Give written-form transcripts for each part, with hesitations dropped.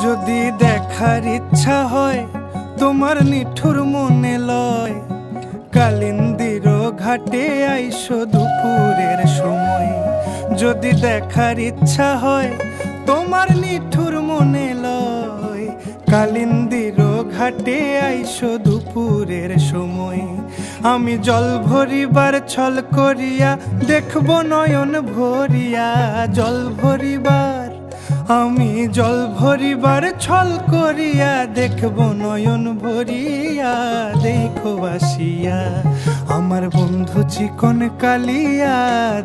যদি দেখার ইচ্ছা হয় তোমার নিঠুর মনে লয়, কালিন্দির ঘাটে আইসো দুপুরের সময়। যদি দেখার ইচ্ছা হয় তোমার নিঠুর মনে লয়, কালিন্দির ঘাটে আইসো দুপুরের সময়। আমি জল ভরিবার ছল করিয়া দেখব নয়ন ভরিয়া, জল ভরিবার আমি জল ভরিবার ছল করিয়া দেখব নয়ন ভরিয়া। দেখো আসিয়া আমার বন্ধু চিকন কালিয়া,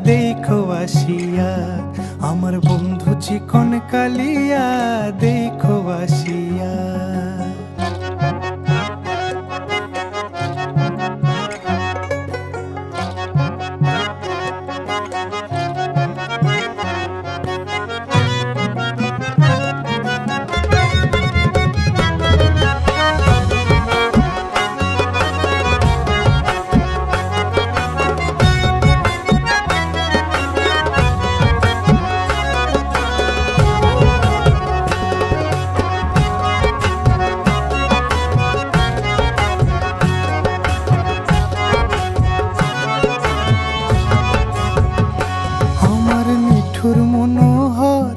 দেখো আসিয়া আমার বন্ধু চিকন কালিয়া, দেখো আসিয়া। মনোহর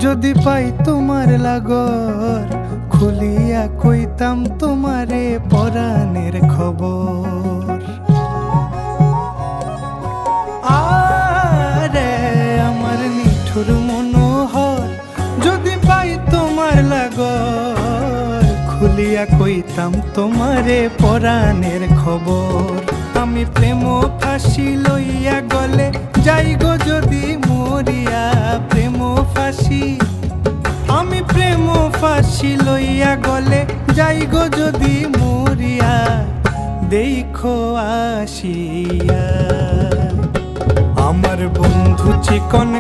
যদি পাই তোমার লাগর, খুলিয়া কইতাম তোমারে পরাণের খবর। আরে আমার নিঠুর মনোহর যদি পাই তোমার লাগর, খুলিয়া কইতাম তোমারে পরাণের খবর। আমি প্রেম ফাঁসি লইয়া গলে যাই গো যদি মরিয়া, প্রেম ফাঁসি আমি প্রেম ফাঁসি লইয়া গলে যাই গো যদি মরিয়া। দেখো আসিয়া আমার বন্ধু চিকন